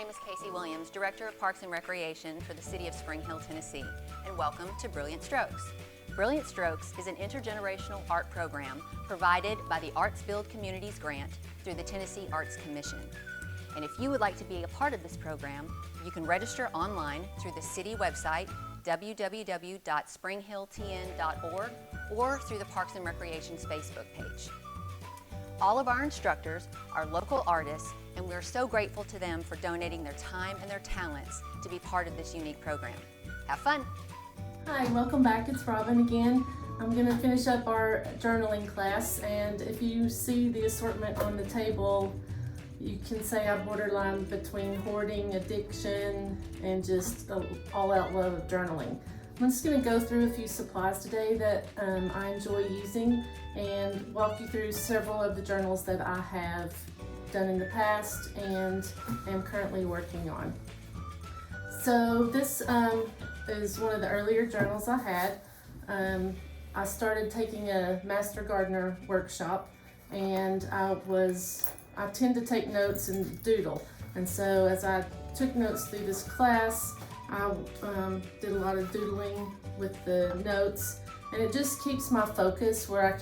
name is Casey Williams, Director of Parks and Recreation for the City of Spring Hill, Tennessee, and welcome to Brilliant Strokes. Brilliant Strokes is an intergenerational art program provided by the Arts Build Communities Grant through the Tennessee Arts Commission. And if you would like to be a part of this program, you can register online through the city website, www.springhilltn.org, or through the Parks and Recreation's Facebook page. All of our instructors are local artists, and we're so grateful to them for donating their time and their talents to be part of this unique program. Have fun! Hi, welcome back. It's Robin again. I'm going to finish up our journaling class, and if you see the assortment on the table, you can say I borderline between hoarding, addiction, and just all-out love of journaling. I'm just going to go through a few supplies today that I enjoy using and walk you through several of the journals that I have done in the past and am currently working on. So this is one of the earlier journals I had. I started taking a Master Gardener workshop, and I tend to take notes and doodle. And so as I took notes through this class, I did a lot of doodling with the notes, and it just keeps my focus where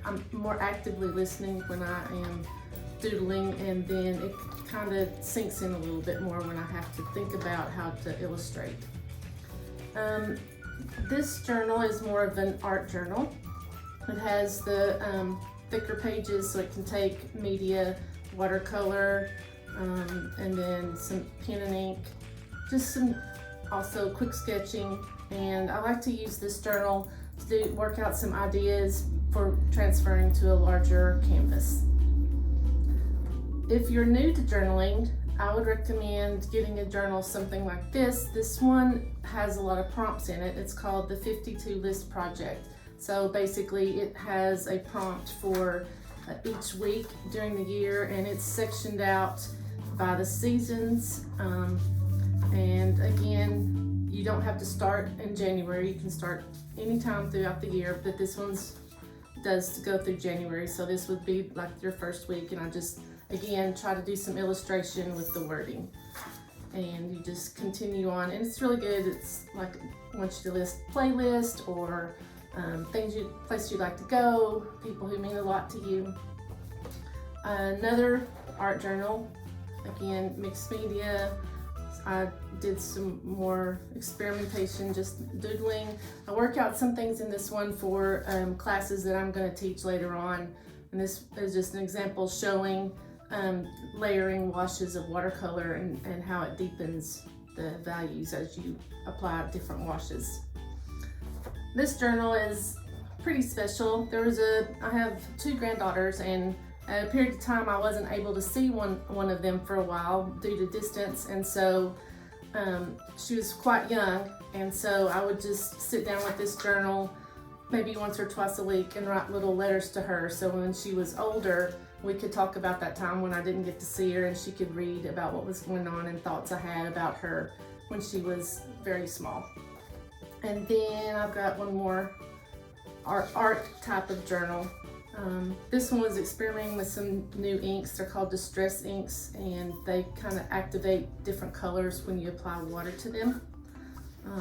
I'm more actively listening when I am doodling, and then it kind of sinks in a little bit more when I have to think about how to illustrate. This journal is more of an art journal. It has the thicker pages so it can take media, watercolor, and then some pen and ink, just some also quick sketching, and I like to use this journal to work out some ideas for transferring to a larger canvas. If you're new to journaling, I would recommend getting a journal something like this. This one has a lot of prompts in it. It's called the 52 List Project. So basically it has a prompt for each week during the year, and it's sectioned out by the seasons. And again, you don't have to start in January. You can start anytime throughout the year, but this one's does go through January. So this would be like your first week, and I just, again, try to do some illustration with the wording. And you just continue on, and it's really good. It's like, I want you to list playlist or places you'd like to go, people who mean a lot to you. Another art journal, again, mixed media. I did some more experimentation, just doodling. I work out some things in this one for classes that I'm going to teach later on. And this is just an example showing layering washes of watercolor and how it deepens the values as you apply different washes. This journal is pretty special. I have two granddaughters, and at a period of time I wasn't able to see one of them for a while due to distance, and so she was quite young, and so I would just sit down with this journal maybe once or twice a week and write little letters to her, so when she was older we could talk about that time when I didn't get to see her, and she could read about what was going on and thoughts I had about her when she was very small. And then I've got one more art type of journal. This one was experimenting with some new inks. They're called distress inks, and they kind of activate different colors when you apply water to them.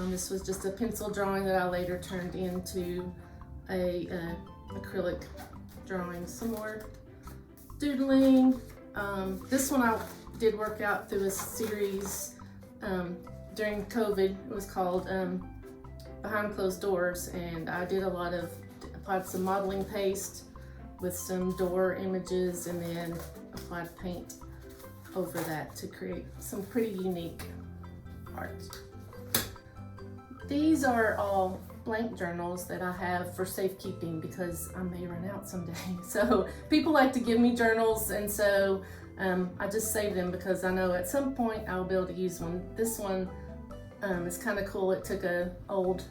This was just a pencil drawing that I later turned into a acrylic drawing. Some more doodling. This one I did work out through a series during COVID. It was called Behind Closed Doors, and I did applied some modeling paste with some door images, and then applied paint over that to create some pretty unique art. These are all blank journals that I have for safekeeping because I may run out someday. So people like to give me journals, and so I just save them because I know at some point I'll be able to use one. This one is kind of cool. It took an old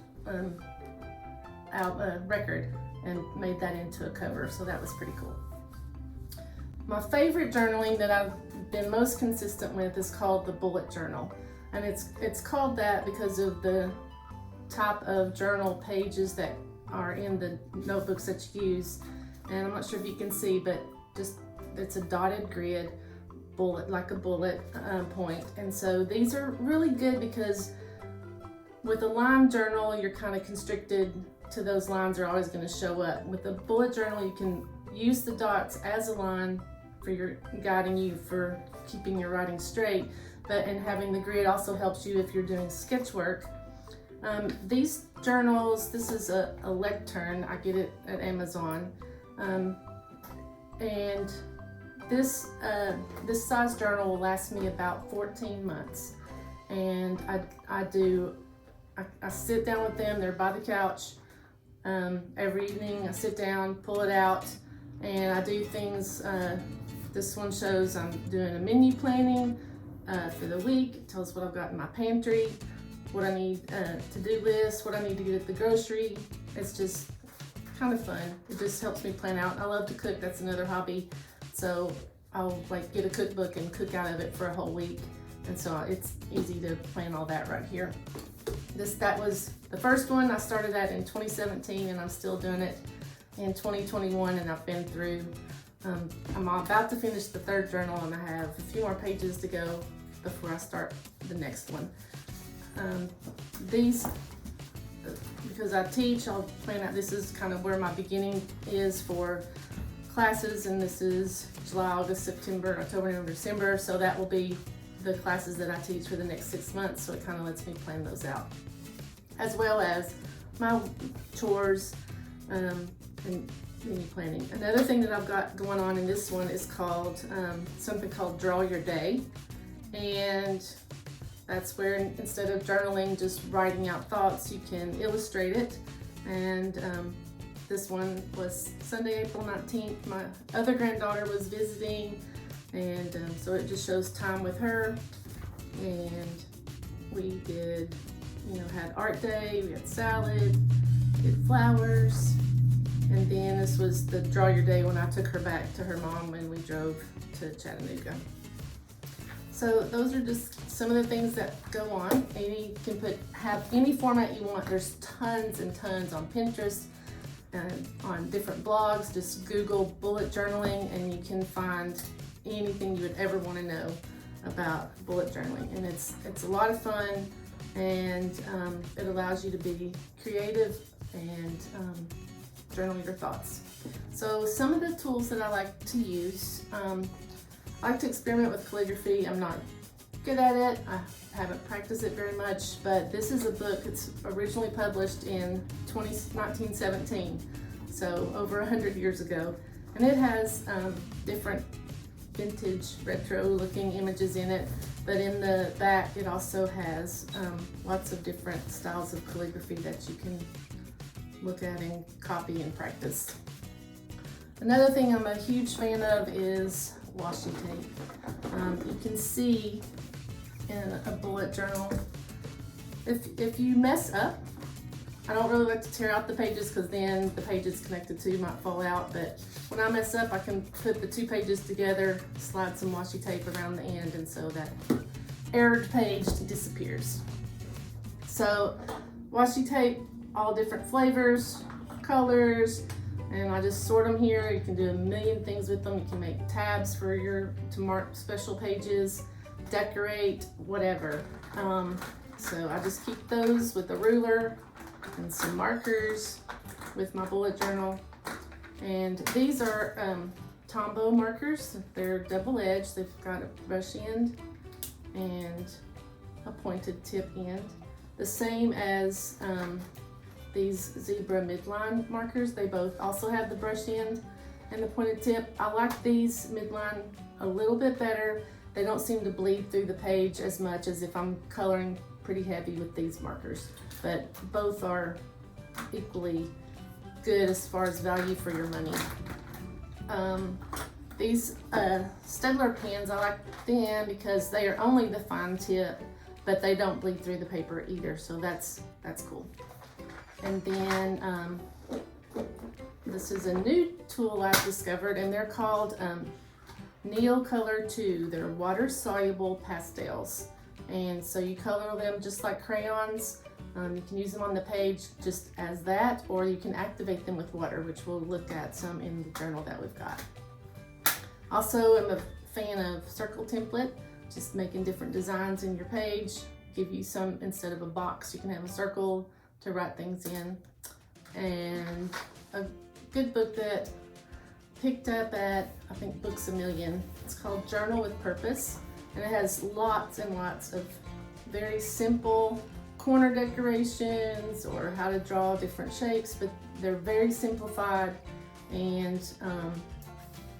record and made that into a cover, so that was pretty cool. My favorite journaling that I've been most consistent with is called the bullet journal, and it's called that because of the type of journal pages that are in the notebooks that you use. And I'm not sure if you can see, but just it's a dotted grid like a bullet point. And so these are really good because with a line journal, you're kind of constricted to those lines are always going to show up. With a bullet journal, you can use the dots as a line for your guiding you for keeping your writing straight, and having the grid also helps you if you're doing sketch work. These journals, this is a lectern. I get it at Amazon, and this size journal will last me about 14 months. And I sit down with them. They're by the couch. Every evening I sit down, pull it out, and I do things. This one shows I'm doing a menu planning for the week. It tells what I've got in my pantry, what I need to-do list, what I need to get at the grocery. It's just kind of fun. It just helps me plan out. I love to cook. That's another hobby. So I'll like get a cookbook and cook out of it for a whole week. And so it's easy to plan all that right here. That was the first one. I started that in 2017 and I'm still doing it in 2021, and I've been through, I'm about to finish the third journal and I have a few more pages to go before I start the next one. These, because I teach, I'll plan out, this is kind of where my beginning is for classes, and this is July, August, September, October, November, December, so that will be the classes that I teach for the next 6 months, so it kind of lets me plan those out. As well as my chores and menu planning. Another thing that I've got going on in this one is called something called Draw Your Day, and that's where instead of journaling, just writing out thoughts, you can illustrate it. And this one was Sunday, April 19th. My other granddaughter was visiting, and so it just shows time with her. And we did, had art day, we had salad, did flowers, and then this was the Draw Your Day when I took her back to her mom when we drove to Chattanooga. So those are just some of the things that go on. And you can have any format you want. There's tons and tons on Pinterest and on different blogs. Just Google bullet journaling and you can find anything you would ever want to know about bullet journaling. And it's a lot of fun, and it allows you to be creative and journal your thoughts. So some of the tools that I like to use, I like to experiment with calligraphy. I'm not good at it. I haven't practiced it very much, but this is a book. It's originally published in 1917, so over 100 years ago. And it has different vintage retro looking images in it, but in the back it also has lots of different styles of calligraphy that you can look at and copy and practice. Another thing I'm a huge fan of is washi tape. You can see in a bullet journal, if you mess up, I don't really like to tear out the pages because then the pages connected to might fall out, but when I mess up, I can put the two pages together, slide some washi tape around the end, and so that errored page disappears. So washi tape, all different flavors, colors, and I just sort them here. You can do a million things with them. You can make tabs for to mark special pages, decorate, whatever. So I just keep those with a ruler and some markers with my bullet journal. And these are Tombow markers. They're double-edged. They've got a brush end and a pointed tip end. The same as these zebra midline markers. They both also have the brush end and the pointed tip. I like these midline a little bit better. They don't seem to bleed through the page as much as if I'm coloring pretty heavy with these markers, but both are equally good as far as value for your money. These Staedtler pens, I like them because they are only the fine tip, but they don't bleed through the paper either, so that's cool. And then this is a new tool I've discovered, and they're called Neocolor 2. They're water-soluble pastels, and so you color them just like crayons. You can use them on the page just as that, or you can activate them with water, which we'll look at some in the journal that we've got. Also, I'm a fan of circle template, just making different designs in your page. Give you some, instead of a box, you can have a circle to write things in. And a good book that picked up at, I think, Books A Million. It's called Journal with Purpose, and it has lots and lots of very simple corner decorations or how to draw different shapes, but they're very simplified and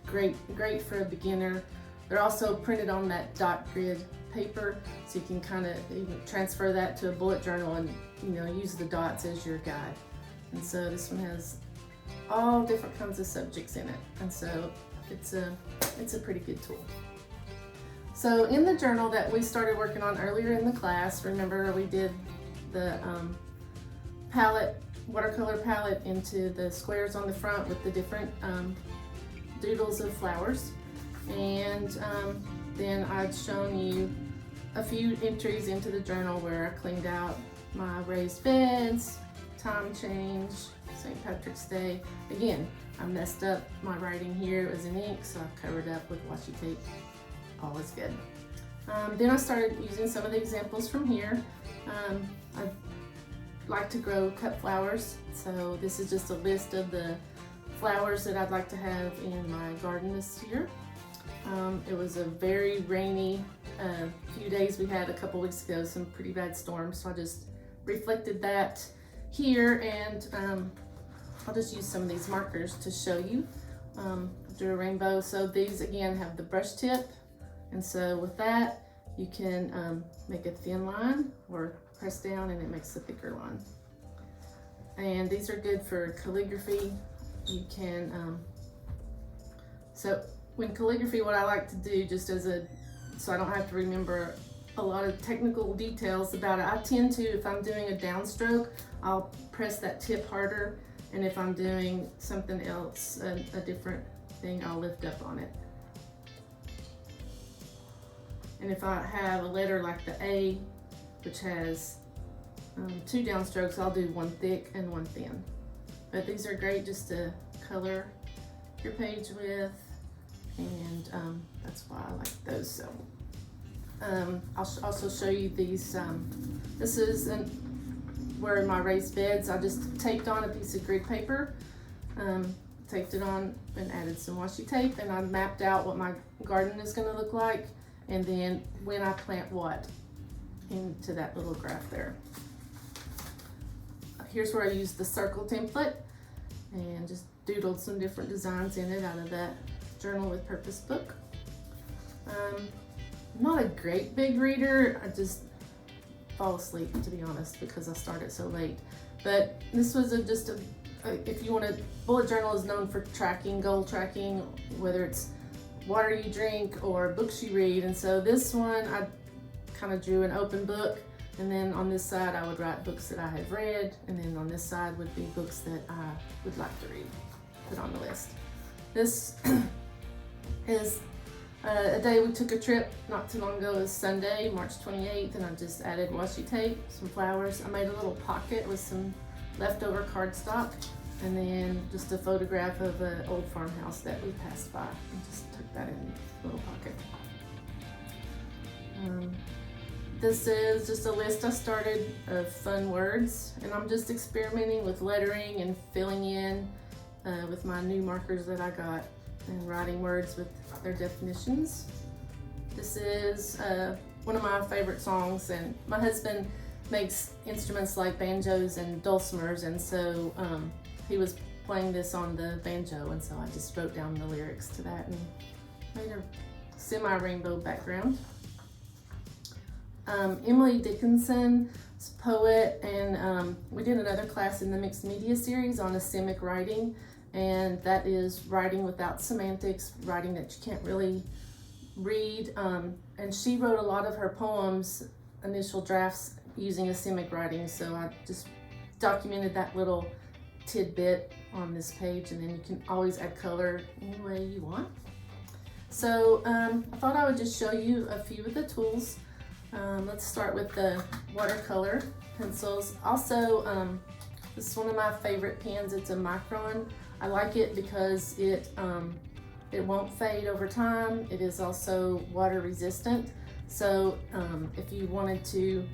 great for a beginner. They're also printed on that dot grid paper, so you can kind of even transfer that to a bullet journal and use the dots as your guide. And so this one has all different kinds of subjects in it, and so it's a pretty good tool. So in the journal that we started working on earlier in the class, remember we did the watercolor palette into the squares on the front with the different doodles of flowers, and then I'd shown you a few entries into the journal where I cleaned out my raised beds, time change, St. Patrick's Day. Again, I messed up my writing here. It was in ink, so I covered up with washi tape. All is good. Then I started using some of the examples from here. I like to grow cut flowers, so this is just a list of the flowers that I'd like to have in my garden this year. It was a very rainy few days we had a couple weeks ago, some pretty bad storms, so I just reflected that here, and I'll just use some of these markers to show you. Drew a rainbow, so these again have the brush tip, and so with that you can make a thin line or press down and it makes a thicker line. And these are good for calligraphy. You can so when calligraphy, what I like to do, just so I don't have to remember a lot of technical details about it, I tend to, if I'm doing a downstroke, I'll press that tip harder, and if I'm doing something else, a different thing, I'll lift up on it. And if I have a letter like the A, which has 2 downstrokes, I'll do one thick and one thin. But these are great just to color your page with, and that's why I like those. So I'll also show you these. This is where my raised beds, I just taped on a piece of grid paper, taped it on and added some washi tape, and I mapped out what my garden is going to look like, and then when I plant what into that little graph there. Here's where I used the circle template and just doodled some different designs in it out of that Journal with Purpose book. I'm not a great big reader. I just fall asleep, to be honest, because I started so late. But this was if you want to, bullet journal is known for tracking, goal tracking, whether it's water you drink or books you read. And so this one, I kind of drew an open book, and then on this side I would write books that I have read, and then on this side would be books that I would like to read, put on the list. This is a day we took a trip not too long ago. It was Sunday, March 28th, and I just added washi tape, some flowers. I made a little pocket with some leftover cardstock, and then just a photograph of an old farmhouse that we passed by, and just took that in the little pocket. This is just a list I started of fun words, and I'm just experimenting with lettering and filling in with my new markers that I got, and writing words with their definitions. This is one of my favorite songs, and my husband makes instruments like banjos and dulcimers, and so he was playing this on the banjo, and so I just wrote down the lyrics to that and made a semi-rainbow background. Emily Dickinson is a poet, and we did another class in the mixed media series on asemic writing, and that is writing without semantics, writing that you can't really read, and she wrote a lot of her poems, initial drafts, using asemic writing, so I just documented that little tidbit on this page, and then you can always add color any way you want. So I thought I would just show you a few of the tools. Let's start with the watercolor pencils. Also, this is one of my favorite pens. It's a Micron. I like it because it It won't fade over time. It is also water resistant. So if you wanted to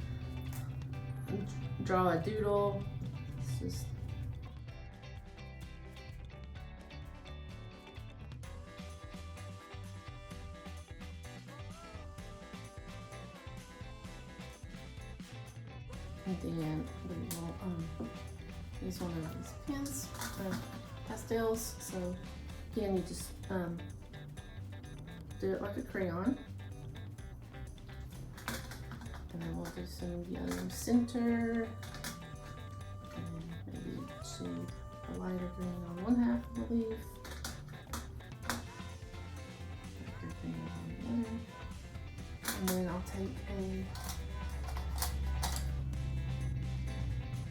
draw a doodle, it's just and then we will use one of these pens, pastels. So again, you just do it like a crayon. And then we'll do some yellow center. And maybe shade a lighter green on one half of the leaf. Darker green on the other. And then I'll take a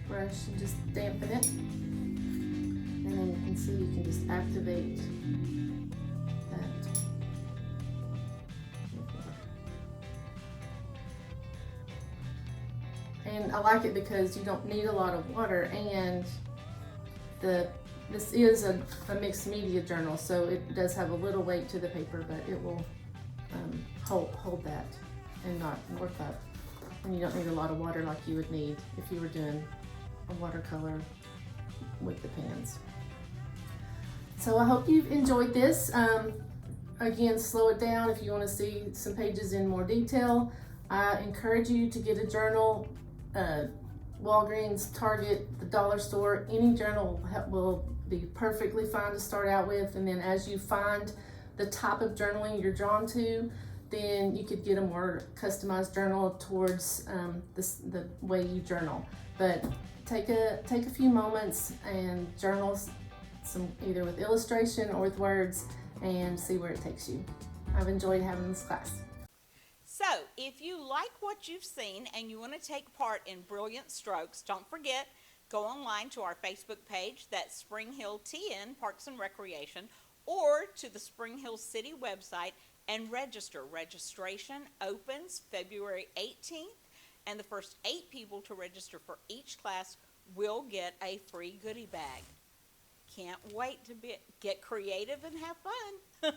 brush and just dampen it. And then you can see you can just activate that. And I like it because you don't need a lot of water, and this is a mixed media journal, so it does have a little weight to the paper, but it will hold that and not work up. And you don't need a lot of water like you would need if you were doing a watercolor with the pens. So I hope you've enjoyed this. Again, slow it down if you want to see some pages in more detail. I encourage you to get a journal. Walgreens, Target, the dollar store, any journal will be perfectly fine to start out with, and then as you find the type of journaling you're drawn to, then you could get a more customized journal towards the way you journal. But take a few moments and journal some either with illustration or with words and see where it takes you. I've enjoyed having this class. So, if you like what you've seen and you want to take part in Brilliant Strokes, don't forget, go online to our Facebook page, that's Spring Hill TN Parks and Recreation, or to the Spring Hill City website and register. Registration opens February 18th, and the first 8 people to register for each class will get a free goodie bag. Can't wait to get creative and have fun.